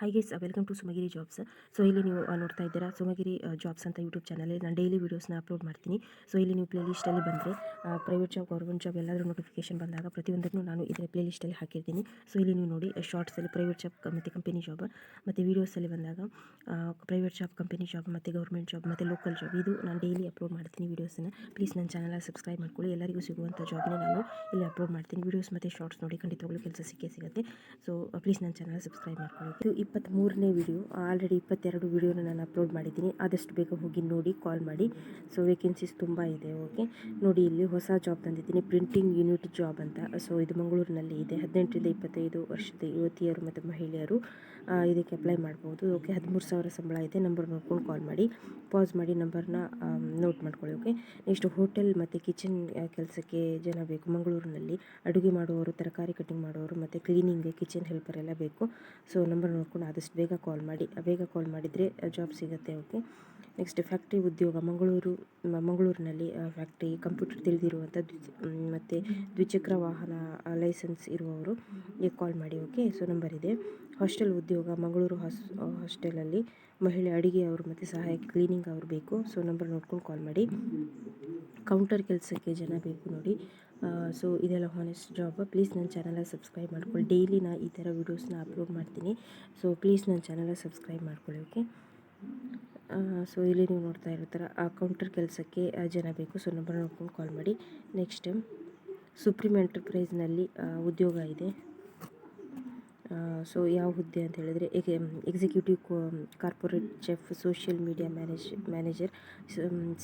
Hi guys, welcome to Sumagiri jobs. So ಇಲ್ಲಿ ನೀವು ನೋಡ್ತಾ ಇದ್ದೀರಾ ಸುಮಗಿರಿ ಜಾಬ್ಸ್ ಅಂತ ಯೂಟ್ಯೂಬ್ ಚಾನಲ್. ನಾನು ಡೈಲಿ ವೀಡಿಯೋಸ್ನ ಅಪ್ಲೋಡ್ ಮಾಡ್ತೀನಿ. ಸೊ ಇಲ್ಲಿ ನೀವು ಪ್ಲೇಲಿಸ್ಟಲ್ಲಿ ಬಂದರೆ ಪ್ರೈವೇಟ್ ಜಾಬ್, ಗೌರ್ಮೆಂಟ್ ಜಾಬ್ ಎಲ್ಲಾದರೂ ನೋಟಿಫಿಕೇಶನ್ ಬಂದಾಗ ಪ್ರತಿಯೊಂದನ್ನು ನಾನು ಇದರ ಪ್ಲೇಲಿಸ್ಟಲ್ಲಿ ಹಾಕಿರ್ತೀನಿ. ಸೊ ಇಲ್ಲಿ ನೀವು ನೋಡಿ ಶಾರ್ಟ್ಸಲ್ಲಿ ಪ್ರೈವೇಟ್ ಜಾಬ್ ಮತ್ತು ಕಂಪನಿ ಜಾಬ್, ಮತ್ತು ವೀಡಿಯೋಸಲ್ಲಿ ಬಂದಾಗ ಪ್ರೈವೇಟ್ ಜಾಬ್, ಕಂಪನಿ ಜಾಬ್ ಮತ್ತು ಗೌರ್ಮೆಂಟ್ ಜಾಬ್ ಮತ್ತು ಲೋಕಲ್ ಜಾಬ್, ಇದು ನಾನು ಡೈಲಿ ಅಪ್ಲೋಡ್ ಮಾಡ್ತೀನಿ ವೀಡಿಯೋಸನ್ನು. ಪ್ಲೀಸ್ ನನ್ನ ಚಾನಲ್ ಸಬ್ಸ್ಕ್ರೈಬ್ ಮಾಡ್ಕೊಳ್ಳಿ. ಎಲ್ಲರಿಗೂ ಸಿಗುವಂಥ ಜಾಬ್ನೇ ನಾನು ಇಲ್ಲಿ ಅಪ್ಲೋಡ್ ಮಾಡ್ತೀನಿ. ವೀಡಿಯೋಸ್ ಮತ್ತು ಶಾರ್ಟ್ಸ್ ನೋಡಿ ಖಂಡಿತವಾಗ್ಲೂ ಕೆಲಸ ಸಿಗುತ್ತೆ. ಸೊ ಪ್ಲೀಸ್ ನನ್ನ ಚಾನಲ್ ಸಬ್ಸ್ಕ್ರೈಬ್ ಮಾಡ್ಕೊಳ್ಳಿ. ಇದು 23ನೇ ವಿಡಿಯೋ. ಆಲ್ರೆಡಿ 22 ವಿಡಿಯೋನ ನಾನು ಅಪ್ಲೋಡ್ ಮಾಡಿದ್ದೀನಿ. ಆದಷ್ಟು ಬೇಗ ಹೋಗಿ ನೋಡಿ, ಕಾಲ್ ಮಾಡಿ. ಸೊ ವೇಕೆನ್ಸೀಸ್ ತುಂಬ ಇದೆ. ಓಕೆ ನೋಡಿ, ಇಲ್ಲಿ ಹೊಸ ಜಾಬ್ ತಂದಿದ್ದೀನಿ, ಪ್ರಿಂಟಿಂಗ್ ಯೂನಿಟ್ ಜಾಬ್ ಅಂತ. ಸೊ ಇದು ಮಂಗಳೂರಿನಲ್ಲಿ ಇದೆ. 18ರಿಂದ 25 ವರ್ಷದ ಯುವತಿಯರು ಮತ್ತು ಮಹಿಳೆಯರು ಇದಕ್ಕೆ ಅಪ್ಲೈ ಮಾಡ್ಬೋದು. ಓಕೆ 13,000 ಸಂಬಳ ಇದೆ. ನಂಬರ್ ನೋಡ್ಕೊಂಡು ಕಾಲ್ ಮಾಡಿ. ಪಾಸ್ ಮಾಡಿ ನಂಬರ್ನ ನೋಟ್ ಮಾಡ್ಕೊಳ್ಳಿ. ಓಕೆ ನೆಕ್ಸ್ಟ್ ಹೋಟೆಲ್ ಮತ್ತು ಕಿಚನ್ ಕೆಲಸಕ್ಕೆ ಜನ ಬೇಕು ಮಂಗಳೂರಿನಲ್ಲಿ. ಅಡುಗೆ ಮಾಡುವವರು, ತರಕಾರಿ ಕಟಿಂಗ್ ಮಾಡುವವರು ಮತ್ತು ಕ್ಲೀನಿಂಗ್, ಕಿಚನ್ ಹೆಲ್ಪರ್ ಎಲ್ಲ ಬೇಕು. ಸೊ ನಂಬರ್ ನೋಡ್ಕೊಂಡು ಆದಷ್ಟು ಬೇಗ ಕಾಲ್ ಮಾಡಿ. ಬೇಗ ಕಾಲ್ ಮಾಡಿದರೆ ಜಾಬ್ ಸಿಗುತ್ತೆ. ಓಕೆ ನೆಕ್ಸ್ಟ್ ಫ್ಯಾಕ್ಟ್ರಿ ಉದ್ಯೋಗ ಮಂಗಳೂರಿನಲ್ಲಿ ಫ್ಯಾಕ್ಟ್ರಿ, ಕಂಪ್ಯೂಟರ್ ತಿಳಿದಿರುವಂಥ ಮತ್ತು ದ್ವಿಚಕ್ರ ವಾಹನ ಲೈಸೆನ್ಸ್ ಇರುವವರು ಕಾಲ್ ಮಾಡಿ. ಓಕೆ ಸೊ ನಂಬರ್ ಇದೆ. ಹಾಸ್ಟೆಲ್ ಉದ್ಯೋಗ ಮಂಗಳೂರು ಹಾಸ್ಟೆಲಲ್ಲಿ ಮಹಿಳೆ ಅಡುಗೆಯವರು ಮತ್ತು ಸಹಾಯಕ ಕ್ಲೀನಿಂಗ್ ಅವರು ಬೇಕು. ಸೊ ನಂಬರ್ ನೋಡ್ಕೊಂಡು ಕಾಲ್ ಮಾಡಿ. ಕೌಂಟರ್ ಕೆಲಸಕ್ಕೆ ಜನ ಬೇಕು ನೋಡಿ. ಸೊ ಇದೆಲ್ಲ ಹಾನೆಸ್ಟ್ ಜಾಬ್. ಪ್ಲೀಸ್ ನನ್ನ ಚಾನಲ್ ಸಬ್ಸ್ಕ್ರೈಬ್ ಮಾಡ್ಕೊಳ್ಳಿ. ಡೈಲಿ ನಾನು ಈ ಥರ ವೀಡಿಯೋಸ್ನ ಅಪ್ಲೋಡ್ ಮಾಡ್ತೀನಿ. ಸೊ ಪ್ಲೀಸ್ ನನ್ನ ಚಾನಲ್ ಸಬ್ಸ್ಕ್ರೈಬ್ ಮಾಡ್ಕೊಳ್ಳಿ. ಓಕೆ ಸೊ ಇಲ್ಲಿ ನೀವು ನೋಡ್ತಾ ಇರೋ ಥರ ಕೌಂಟರ್ ಕೆಲಸಕ್ಕೆ ಜನ ಬೇಕು. ಸೊ ನಂಬರ್ ನೋಡ್ಕೊಂಡು ಕಾಲ್ ಮಾಡಿ. ನೆಕ್ಸ್ಟ್ ಸುಪ್ರೀಂ ಎಂಟರ್ಪ್ರೈಸ್ನಲ್ಲಿ ಉದ್ಯೋಗ ಇದೆ. ಸೊ ಯಾವ ಹುದ್ದೆ ಅಂತ ಹೇಳಿದರೆ executive corporate chef, social media manager,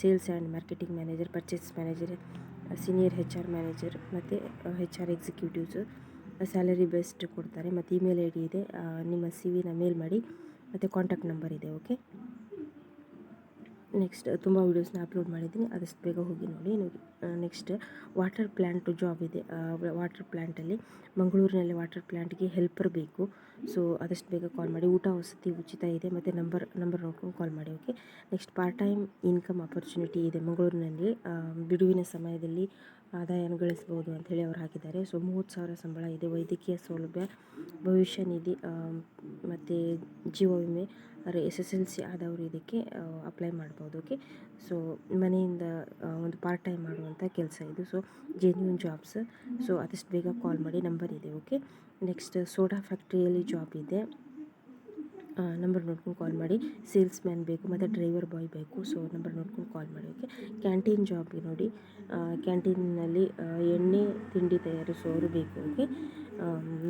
sales and marketing manager, purchase manager, senior HR manager ಮತ್ತು HR ಎಕ್ಸಿಕ್ಯೂಟಿವ್ಸು. ಸ್ಯಾಲರಿ ಬೆಸ್ಟ್ ಕೊಡ್ತಾರೆ ಮತ್ತು ಇಮೇಲ್ ID ಇದೆ. ನಿಮ್ಮ CV ಮೇಲ್ ಮಾಡಿ ಮತ್ತು ಕಾಂಟ್ಯಾಕ್ಟ್ ನಂಬರ್ ಇದೆ. ಓಕೆ ನೆಕ್ಸ್ಟ್ ತುಂಬ ವೀಡಿಯೋಸ್ನ ಅಪ್ಲೋಡ್ ಮಾಡಿದ್ದೀನಿ, ಆದಷ್ಟು ಬೇಗ ಹೋಗಿ ನೋಡಿ. ನೆಕ್ಸ್ಟ್ ವಾಟರ್ ಪ್ಲ್ಯಾಂಟ್ ಜಾಬ್ ಇದೆ. ವಾಟರ್ ಪ್ಲ್ಯಾಂಟಲ್ಲಿ ಮಂಗಳೂರಿನಲ್ಲಿ ವಾಟರ್ ಪ್ಲ್ಯಾಂಟ್ಗೆ ಹೆಲ್ಪರ್ ಬೇಕು. ಸೊ ಆದಷ್ಟು ಬೇಗ ಕಾಲ್ ಮಾಡಿ. ಊಟ ವಸತಿ ಉಚಿತ ಇದೆ ಮತ್ತು ನಂಬರ್ ನೋಡ್ಕೊಂಡು ಕಾಲ್ ಮಾಡಿ. Okay next part time income opportunity ಇದೆ ಮಂಗಳೂರಿನಲ್ಲಿ. ಬಿಡುವಿನ ಸಮಯದಲ್ಲಿ ಆದಾಯನ ಗಳಿಸ್ಬೋದು ಅಂಥೇಳಿ ಅವ್ರು ಹಾಕಿದ್ದಾರೆ. ಸೊ 30,000 ಸಂಬಳ ಇದೆ. ವೈದ್ಯಕೀಯ ಸೌಲಭ್ಯ, ಭವಿಷ್ಯ ನಿಧಿ ಮತ್ತು ಜೀವ ವಿಮೆ. SSLC ಆದವರು ಇದಕ್ಕೆ ಅಪ್ಲೈ ಮಾಡ್ಬೋದು. ಓಕೆ ಸೊ ಮನೆಯಿಂದ ಒಂದು ಪಾರ್ಟ್ ಟೈಮ್ ಮಾಡುವಂಥ ಕೆಲಸ ಇದು. So genuine jobs. ಸೊ ಆದಷ್ಟು ಬೇಗ ಕಾಲ್ ಮಾಡಿ, ನಂಬರ್ ಇದೆ. ಓಕೆ ನೆಕ್ಸ್ಟ್ ಸೋಡಾ ಫ್ಯಾಕ್ಟ್ರಿಯಲ್ಲಿ ಜಾಬ್ ಇದೆ. ನಂಬರ್ ನೋಡ್ಕೊಂಡು ಕಾಲ್ ಮಾಡಿ. ಸೇಲ್ಸ್ ಮ್ಯಾನ್ ಬೇಕು ಮತ್ತು ಡ್ರೈವರ್ ಬಾಯ್ ಬೇಕು. ಸೊ ನಂಬರ್ ನೋಡ್ಕೊಂಡು ಕಾಲ್ ಮಾಡಿ. ಓಕೆ ಕ್ಯಾಂಟೀನ್ ಜಾಬ್ಗೆ ನೋಡಿ, ಕ್ಯಾಂಟೀನಲ್ಲಿ ಎಣ್ಣೆ ತಿಂಡಿ ತಯಾರಿಸುವವರು ಬೇಕು. ಓಕೆ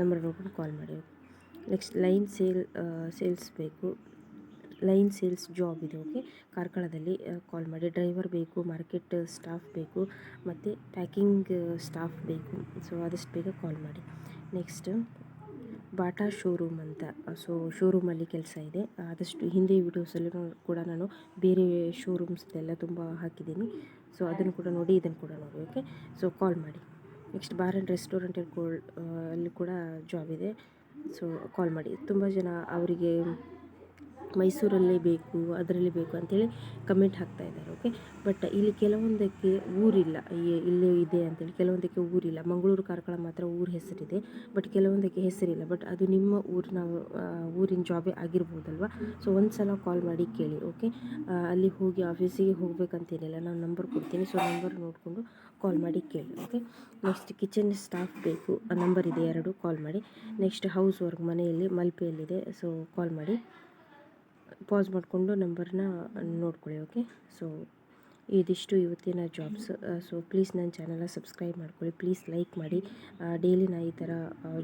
ನಂಬರ್ ನೋಡ್ಕೊಂಡು ಕಾಲ್ ಮಾಡಿ. ನೆಕ್ಸ್ಟ್ ಸೇಲ್ಸ್ ಬೇಕು. ಲೈನ್ ಸೇಲ್ಸ್ ಜಾಬ್ ಇದೆ. ಓಕೆ ಕಾರ್ಕಳದಲ್ಲಿ ಕಾಲ್ ಮಾಡಿ. ಡ್ರೈವರ್ ಬೇಕು, ಮಾರ್ಕೆಟ್ ಸ್ಟಾಫ್ ಬೇಕು ಮತ್ತು ಪ್ಯಾಕಿಂಗ್ ಸ್ಟಾಫ್ ಬೇಕು. ಸೊ ಆದಷ್ಟು ಬೇಗ ಕಾಲ್ ಮಾಡಿ. ನೆಕ್ಸ್ಟ್ ಬಾಟಾ ಶೋರೂಮ್ ಅಂತ. ಸೊ ಶೋರೂಮಲ್ಲಿ ಕೆಲಸ ಇದೆ. ಆದಷ್ಟು ಹಿಂದೆ ವೀಡಿಯೋಸಲ್ಲಿ ಕೂಡ ನಾನು ಬೇರೆ ಶೋರೂಮ್ಸ್ದೆಲ್ಲ ತುಂಬ ಹಾಕಿದ್ದೀನಿ. ಸೊ ಅದನ್ನು ಕೂಡ ನೋಡಿ, ಇದನ್ನು ಕೂಡ ನೋಡಿ. ಓಕೆ ಸೊ ಕಾಲ್ ಮಾಡಿ. ನೆಕ್ಸ್ಟ್ ಬಾರ್ ಆ್ಯಂಡ್ ರೆಸ್ಟೋರೆಂಟ್ ಅಲ್ಲಿ ಕೂಡ ಜಾಬ್ ಇದೆ. ಸೊ ಕಾಲ್ ಮಾಡಿ. ತುಂಬ ಜನ ಅವರಿಗೆ ಮೈಸೂರಲ್ಲೇ ಬೇಕು, ಅದರಲ್ಲಿ ಬೇಕು ಅಂಥೇಳಿ ಕಮೆಂಟ್ ಹಾಕ್ತಾ ಇದ್ದಾರೆ. ಓಕೆ ಬಟ್ ಇಲ್ಲಿ ಕೆಲವೊಂದಕ್ಕೆ ಊರಿಲ್ಲ, ಇಲ್ಲೇ ಇದೆ ಅಂತೇಳಿ ಕೆಲವೊಂದಕ್ಕೆ ಊರಿಲ್ಲ. ಮಂಗಳೂರು, ಕಾರ್ಕಳ ಮಾತ್ರ ಊರ ಹೆಸರಿದೆ, ಬಟ್ ಕೆಲವೊಂದಕ್ಕೆ ಹೆಸರಿಲ್ಲ. ಬಟ್ ಅದು ನಿಮ್ಮ ಊರಿನ ಜಾಬೇ ಆಗಿರ್ಬೋದಲ್ವ. ಸೊ ಒಂದು ಸಲ ಕಾಲ್ ಮಾಡಿ ಕೇಳಿ. ಓಕೆ ಅಲ್ಲಿ ಹೋಗಿ ಆಫೀಸಿಗೆ ಹೋಗ್ಬೇಕಂತೇನಿಲ್ಲ, ನಾನು ನಂಬರ್ ಕೊಡ್ತೀನಿ. ಸೊ ನಂಬರ್ ನೋಡಿಕೊಂಡು ಕಾಲ್ ಮಾಡಿ ಕೇಳಿ. ಓಕೆ ನೆಕ್ಸ್ಟ್ ಕಿಚನ್ ಸ್ಟಾಫ್ ಬೇಕು. ನಂಬರ್ ಇದೆ 2, ಕಾಲ್ ಮಾಡಿ. ನೆಕ್ಸ್ಟ್ ಹೌಸ್ ವರ್ಕ್, ಮನೆಯಲ್ಲಿ ಮಲ್ಪೆಯಲ್ಲಿದೆ. ಸೊ ಕಾಲ್ ಮಾಡಿ. ಪಾಸ್ ಮಾಡಿಕೊಂಡು ನಂಬರ್ನ ನೋಡ್ಕೊಳ್ಳಿ. ಓಕೆ ಸೊ ಇದಿಷ್ಟು ಇವತ್ತಿನ ಜಾಬ್ಸ್. ಸೊ ಪ್ಲೀಸ್ ನನ್ನ ಚಾನಲ್ನ ಸಬ್ಸ್ಕ್ರೈಬ್ ಮಾಡ್ಕೊಳ್ಳಿ. ಪ್ಲೀಸ್ ಲೈಕ್ ಮಾಡಿ. ಡೈಲಿ ನಾನು ಈ ಥರ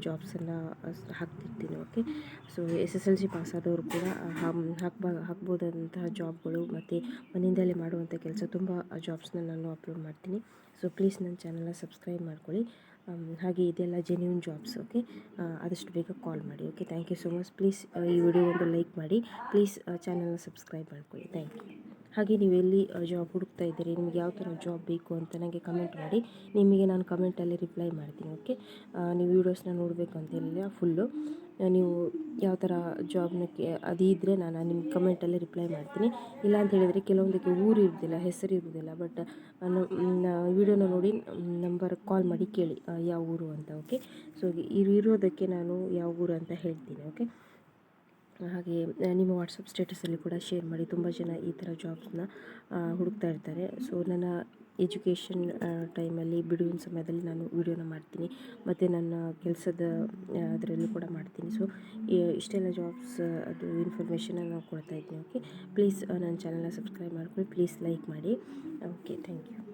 ಜಾಬ್ಸನ್ನು ಹಾಕ್ತಿರ್ತೀನಿ. ಓಕೆ ಸೊ SSLC ಪಾಸಾದವರು ಕೂಡ ಹಾಕ್ಬೋದಂತಹ ಜಾಬ್ಗಳು ಮತ್ತು ಮನೆಯಿಂದಲೇ ಮಾಡುವಂಥ ಕೆಲಸ ತುಂಬ ಜಾಬ್ಸ್ನ ನಾನು ಅಪ್ಲೋಡ್ ಮಾಡ್ತೀನಿ. ಸೊ ಪ್ಲೀಸ್ ನನ್ನ ಚಾನಲ್ನ ಸಬ್ಸ್ಕ್ರೈಬ್ ಮಾಡ್ಕೊಳ್ಳಿ. ಹಾಗೆ ಇದೆಲ್ಲ ಜೆನ್ಯೂನ್ ಜಾಬ್ಸ್. ಓಕೆ ಆದಷ್ಟು ಬೇಗ ಕಾಲ್ ಮಾಡಿ. Okay thank you so much. Please ಈ ವಿಡಿಯೋ ಒಂದು ಲೈಕ್ ಮಾಡಿ. ಪ್ಲೀಸ್ ಚಾನಲ್ನ ಸಬ್ಸ್ಕ್ರೈಬ್ ಮಾಡ್ಕೊಳ್ಳಿ. Thank you. ಹಾಗೆ ನೀವು ಎಲ್ಲಿ ಜಾಬ್ ಹುಡುಕ್ತಾ ಇದ್ದೀರಿ, ನಿಮ್ಗೆ ಯಾವ ಥರ ಜಾಬ್ ಬೇಕು ಅಂತ ನನಗೆ ಕಮೆಂಟ್ ಮಾಡಿ. ನಿಮಗೆ ನಾನು ಕಮೆಂಟಲ್ಲಿ ರಿಪ್ಲೈ ಮಾಡ್ತೀನಿ. ಓಕೆ ನೀವು ವೀಡಿಯೋಸ್ನ ನೋಡಬೇಕು ಅಂತೇಳಿಲ್ಲ, ಫುಲ್ಲು ನೀವು ಯಾವ ಥರ ಜಾಬ್ನಕ್ಕೆ ಅದಿದ್ದರೆ ನಾನು ನಿಮ್ಗೆ ಕಮೆಂಟಲ್ಲಿ ರಿಪ್ಲೈ ಮಾಡ್ತೀನಿ. ಇಲ್ಲ ಅಂತ ಹೇಳಿದರೆ ಕೆಲವೊಂದಕ್ಕೆ ಊರು ಇರೋದಿಲ್ಲ, ಹೆಸರು ಇರೋದಿಲ್ಲ. ಬಟ್ ವಿಡಿಯೋನ ನೋಡಿ ನಂಬರ್ ಕಾಲ್ ಮಾಡಿ ಕೇಳಿ ಯಾವ ಊರು ಅಂತ. ಓಕೆ ಸೊ ಇರೋದಕ್ಕೆ ನಾನು ಯಾವ ಊರು ಅಂತ ಹೇಳ್ತೀನಿ. ಓಕೆ ಹಾಗೆ ನಿಮ್ಮ ವಾಟ್ಸಪ್ ಸ್ಟೇಟಸಲ್ಲಿ ಕೂಡ ಶೇರ್ ಮಾಡಿ. ತುಂಬ ಜನ ಈ ಥರ ಜಾಬ್ಸ್ನ ಹುಡುಕ್ತಾ ಇರ್ತಾರೆ. ಸೊ ನನ್ನ ಎಜುಕೇಷನ್ ಟೈಮಲ್ಲಿ ಬಿಡುವಿನ ಸಮಯದಲ್ಲಿ ನಾನು ವೀಡಿಯೋನ ಮಾಡ್ತೀನಿ, ಮತ್ತು ನನ್ನ ಕೆಲಸದ ಅದರಲ್ಲೂ ಕೂಡ ಮಾಡ್ತೀನಿ. ಸೊ ಇಷ್ಟೆಲ್ಲ ಜಾಬ್ಸ್ ಅದು ಇನ್ಫಾರ್ಮೇಷನ್ನ ನಾನು ಕೊಡ್ತಾ ಇದ್ದೀನಿ. ಓಕೆ, ಪ್ಲೀಸ್ ನನ್ನ ಚಾನಲ್ನ ಸಬ್ಸ್ಕ್ರೈಬ್ ಮಾಡ್ಕೊಳ್ಳಿ, ಪ್ಲೀಸ್ ಲೈಕ್ ಮಾಡಿ. Okay, thank you.